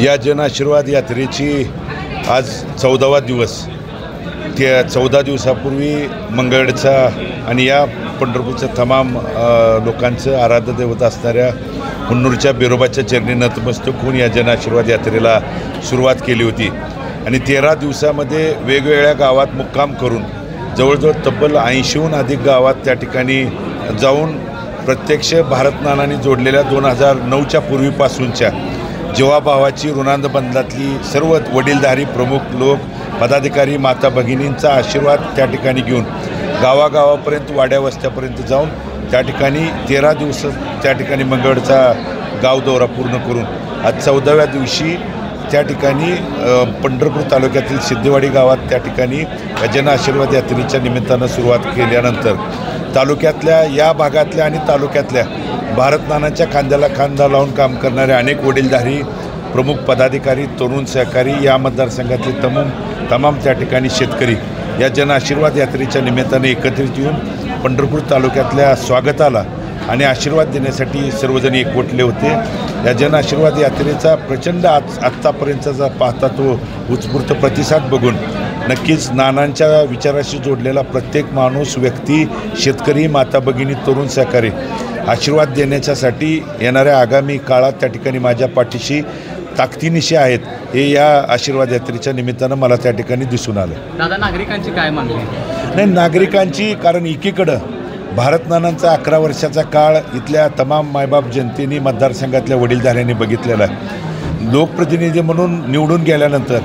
या जनआशीर्वाद यात्रेची आज 14वा दिवस. त्या 14 दिवसापूर्वी मंगळवेढचा आणि या पंढरपूरच्या तमाम लोकांचं आराध्य दैवत असणाऱ्या हुन्नूरच्या बिरोबाच्या चरणी नतमस्तक होऊन या जनआशीर्वाद यात्रेला सुरुवात केली होती. आणि 13 दिवसामध्ये वेगवेगळ्या गावात मुक्काम करून जवळजवळ तब्बल 80हून अधिक गावात त्या ठिकाणी जाऊन प्रत्यक्ष भारतनानाने जोडलेल्या 2009च्या पूर्वीपासूनच्या जीवाभावाची ऋणानुबंधातली सर्व वडीलधारी प्रमुख लोक, पदाधिकारी, माता भगिनींचा आशीर्वाद त्या ठिकाणी घेऊन गावागावापर्यंत, वाड्या वस्त्यापर्यंत जाऊन त्या ठिकाणी 13 दिवस त्या ठिकाणी मंगळवेढचा गाव दौरा पूर्ण करून आज 14व्या दिवशी त्या ठिकाणी पंढरपूर तालुक्यातील सिद्धेवाडी गावात त्या ठिकाणी जनआशीर्वाद यात्रेच्या निमित्तानं सुरुवात केल्यानंतर तालुक्यातल्या, या भागातल्या आणि तालुक्यातल्या भारतनानाच्या खांद्याला खांदा लावून काम करणारे अनेक वडीलधारी प्रमुख पदाधिकारी, तरुण सहकारी, या मतदारसंघातले तमाम त्या ठिकाणी शेतकरी या जनआशीर्वाद यात्रेच्या निमित्ताने एकत्रित येऊन पंढरपूर तालुक्यातल्या स्वागताला आणि आशीर्वाद देण्यासाठी सर्वजण एकवटले होते. या जनआशीर्वाद यात्रेचा प्रचंड आत्तापर्यंतचा पाहता तो उत्स्फूर्त प्रतिसाद बघून नक्कीच नानांच्या विचाराशी जोडलेला प्रत्येक माणूस, व्यक्ती, शेतकरी, माता भगिनी, तरुण सहकारी आशीर्वाद देण्याच्यासाठी येणाऱ्या आगामी काळात त्या ठिकाणी माझ्या पाठीशी ताकदीनिशी आहेत, हे या आशीर्वाद यात्रेच्या निमित्तानं मला त्या ठिकाणी दिसून आलं. दादा, नागरिकांची काय मागणी? नाही, नागरिकांची, कारण एकीकडं भारतनानांचा 11 वर्षाचा काळ इथल्या तमाम मायबाप जनतेने, मतदारसंघातल्या वडीलधाऱ्यांनी बघितलेला आहे. लोकप्रतिनिधी म्हणून निवडून गेल्यानंतर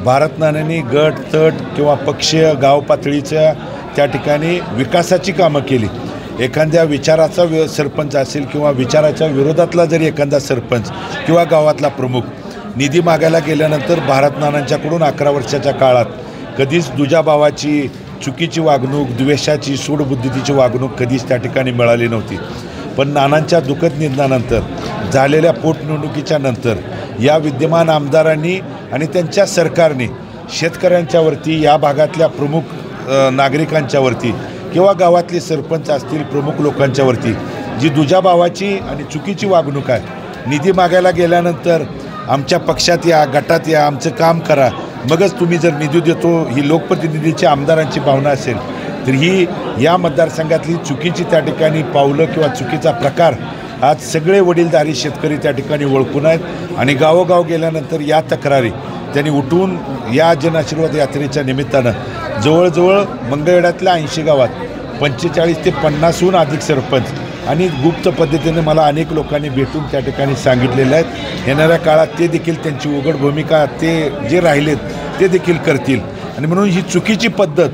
भारतनानांनी गट, तट किंवा पक्षीय, गाव पातळीच्या त्या ठिकाणी विकासाची कामं केली. एखाद्या विचाराचा सरपंच असेल किंवा विचाराच्या विरोधातला जरी एखादा सरपंच किंवा गावातला प्रमुख निधी मागायला गेल्यानंतर भारतनानांच्याकडून 11 वर्षाच्या काळात कधीच दुजाभावाची, चुकीची वागणूक, द्वेषाची, सूडबुद्धीची वागणूक कधीच त्या ठिकाणी मिळाली नव्हती. पण नानांच्या दुःखद निधनानंतर झालेल्या पोटनिवडणुकीच्या नंतर या विद्यमान आमदारांनी आणि त्यांच्या सरकारने शेतकऱ्यांच्यावरती, या भागातल्या प्रमुख नागरिकांच्यावरती किंवा गावातले सरपंच असतील, प्रमुख लोकांच्यावरती जी दुजाभावाची आणि चुकीची वागणूक आहे, निधी मागायला गेल्यानंतर आमच्या पक्षात या, गटात या, आमचं काम करा, मगच तुम्ही जर निधी देतो, ही लोकप्रतिनिधीची, आमदारांची भावना असेल तर ही या मतदारसंघातली चुकीची त्या ठिकाणी पावलं किंवा चुकीचा प्रकार आज सगळे वडीलधारी शेतकरी त्या ठिकाणी ओळखून आहेत. आणि गावोगाव गेल्यानंतर या तक्रारी त्यांनी उठवून या जनआशीर्वाद यात्रेच्या निमित्तानं जवळजवळ मंगळवेढ्यातल्या 80 गावात 45 ते 50हून अधिक सरपंच आणि गुप्त पद्धतीने मला अनेक लोकांनी भेटून त्या ठिकाणी सांगितलेलं आहेत. येणाऱ्या काळात ते देखील त्यांची उघड भूमिका, ते जे राहिलेत ते देखील करतील. आणि म्हणून ही चुकीची पद्धत,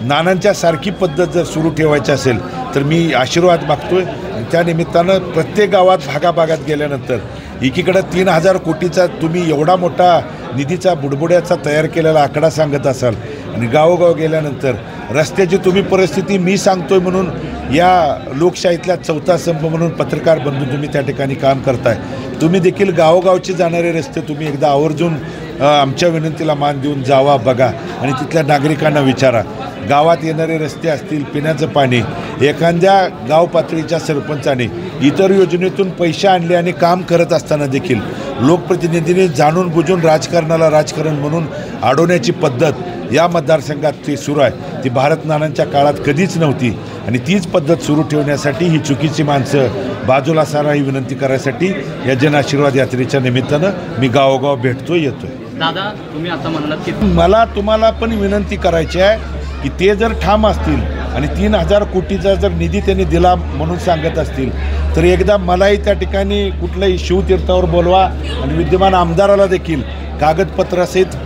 नानांच्या सारखी पद्धत जर सुरू ठेवायची असेल तर मी आशीर्वाद मागतोय. त्या निमित्तानं प्रत्येक गावात, भागाभागात गेल्यानंतर एकीकडं 3000 कोटीचा तुम्ही एवढा मोठा निधीचा बुडबुड्याचा तयार केलेला आकडा सांगत असाल आणि गावोगाव गेल्यानंतर रस्त्याची तुम्ही परिस्थिती मी सांगतोय म्हणून या लोकशाहीतल्या 4था स्तंभ म्हणून पत्रकार बंधू तुम्ही त्या ठिकाणी काम करताय. तुम्ही देखील गावोगावचे जाणारे रस्ते तुम्ही एकदा आवर्जून आमच्या विनंतीला मान देऊन जावा, बघा आणि तिथल्या नागरिकांना विचारा. गावात येणारे रस्ते असतील, पिण्याचं पाणी, एखाद्या गाव पातळीच्या सरपंचाने इतर योजनेतून पैसे आणले आणि काम करत असताना देखील लोकप्रतिनिधींनी जाणून बुजून राजकारणाला राजकारण म्हणून अडवण्याची पद्धत या मतदारसंघात ती सुरू आहे. ती भारतनानांच्या काळात कधीच नव्हती आणि तीच पद्धत सुरू ठेवण्यासाठी ही चुकीची माणसं बाजूला सारा ही विनंती करायसाठी या जनआशीर्वाद यात्रेच्या निमित्तानं मी गावोगाव भेटतोय, येतोय. दादा, तुम्ही आता म्हणालात की मला तुम्हाला पण विनंती करायची आहे की ते जर ठाम असतील आणि 3000 कोटीचा जर निधी त्यांनी दिला म्हणून सांगत असतील तर एकदा मलाही त्या ठिकाणी कुठल्याही शिवतीर्थावर बोलवा आणि विद्यमान आमदाराला देखील कागदपत्रासहित,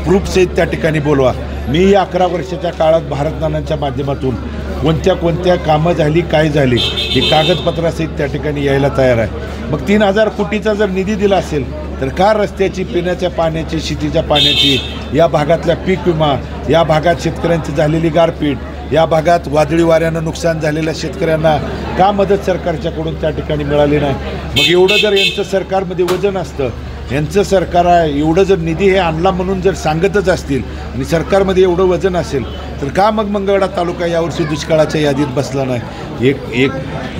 प्रूफसहित त्या ठिकाणी बोलवा. मी 11 वर्षाच्या काळात भारतनानांच्या माध्यमातून कोणत्या कामं झाली, काय झाली, ही कागदपत्रासहित त्या ठिकाणी यायला तयार आहे. मग 3000 कोटीचा जर निधी दिला असेल तर का रस्त्याची, पिण्याच्या पाण्याची, शेतीच्या पाण्याची, या भागातल्या पीक विमा, या भागात शेतकऱ्यांची झालेली गारपीट, या भागात वादळी वाऱ्यानं नुकसान झालेल्या शेतकऱ्यांना का मदत सरकारच्याकडून त्या ठिकाणी मिळाली नाही? मग एवढं जर यांचं सरकारमध्ये वजन असतं, यांचं सरकार आहे, एवढं जर निधी हे आणला म्हणून जर सांगतच असतील आणि सरकारमध्ये एवढं वजन असेल तर का मग मंगळवेढा तालुका यावर्षी दुष्काळाच्या यादीत बसला नाही? एक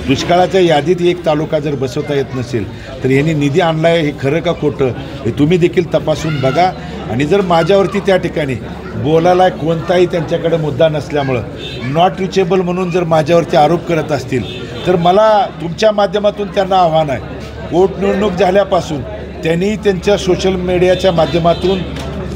दुष्काळाच्या यादीत एक तालुका जर बसवता येत नसेल तर यांनी निधी आणला आहे हे खरं का खोटं हे तुम्ही देखील तपासून बघा. आणि जर माझ्यावरती त्या ठिकाणी बोलायला कोणताही त्यांच्याकडे मुद्दा नसल्यामुळं नॉट रिचेबल म्हणून जर माझ्यावरती आरोप करत असतील तर मला तुमच्या माध्यमातून त्यांना आव्हान आहे. पोटनिवडणूक झाल्यापासून त्यांनी त्यांच्या सोशल मीडियाच्या माध्यमातून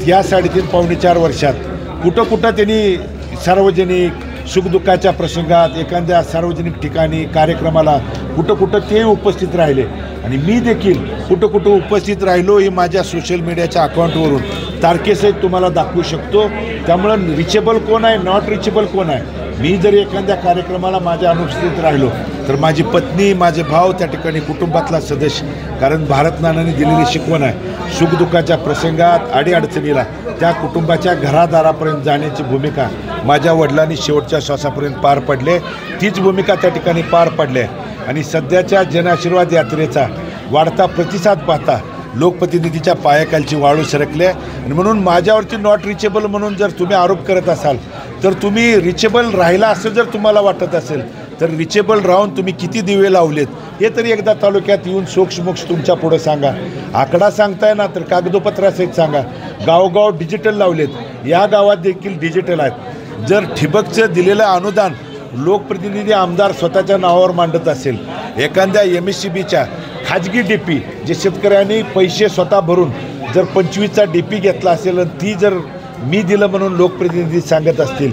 या 3.5 पावणे 4 वर्षात कुठं त्यांनी सार्वजनिक सुखदुःखाच्या प्रसंगात एखाद्या सार्वजनिक ठिकाणी कार्यक्रमाला कुठं ते उपस्थित राहिले आणि मी देखील कुठं उपस्थित राहिलो हे माझ्या सोशल मीडियाच्या अकाउंटवरून तारखेसहित तुम्हाला दाखवू शकतो. त्यामुळं रिचेबल कोण आहे, नॉट रिचेबल कोण आहे. मी जर एखाद्या कार्यक्रमाला माझ्या अनुपस्थित राहिलो तर माझी पत्नी, माझे भाव, त्या ठिकाणी कुटुंबातला सदस्य, कारण भारत नानाने दिलेली शिकवण आहे सुखदुःखाच्या प्रसंगात अडीअडचणीला त्या कुटुंबाच्या घरादारापर्यंत जाण्याची भूमिका माझ्या वडिलांनी शेवटच्या श्वासापर्यंत पार पडले. तीच भूमिका त्या ठिकाणी पार पडली आहे. आणि सध्याच्या जनआशीर्वाद यात्रेचा वाढता प्रतिसाद पाहता लोकप्रतिनिधीच्या पायाखालची वाळू सरकले आणि म्हणून माझ्यावरती नॉट रिचेबल म्हणून जर तुम्ही आरोप करत असाल तर तुम्ही रिचेबल राहिला असं जर तुम्हाला वाटत असेल तर रिचेबल राहून तुम्ही किती दिवे लावलेत हे तरी एकदा तालुक्यात येऊन सोक्षमोक्ष तुमच्या पुढं सांगा. आकडा सांगताय ना तर कागदोपत्रासहित सांगा. गावोगाव डिजिटल लावलेत, या गावात देखील डिजिटल आहेत. जर ठिबकचं दिलेलं अनुदान लोकप्रतिनिधी आमदार स्वतःच्या नावावर मांडत असेल, एखाद्या MSCBच्या खाजगी DP जे शेतकऱ्यांनी पैसे स्वतः भरून जर 25चा DP घेतला असेल आणि ती जर मी दिलं म्हणून लोकप्रतिनिधी सांगत असतील,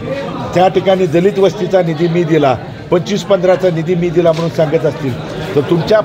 त्या ठिकाणी दलित वस्तीचा निधी मी दिला, 25-15चा निधी मी दिला म्हणून सांगत असतील तर तुमच्या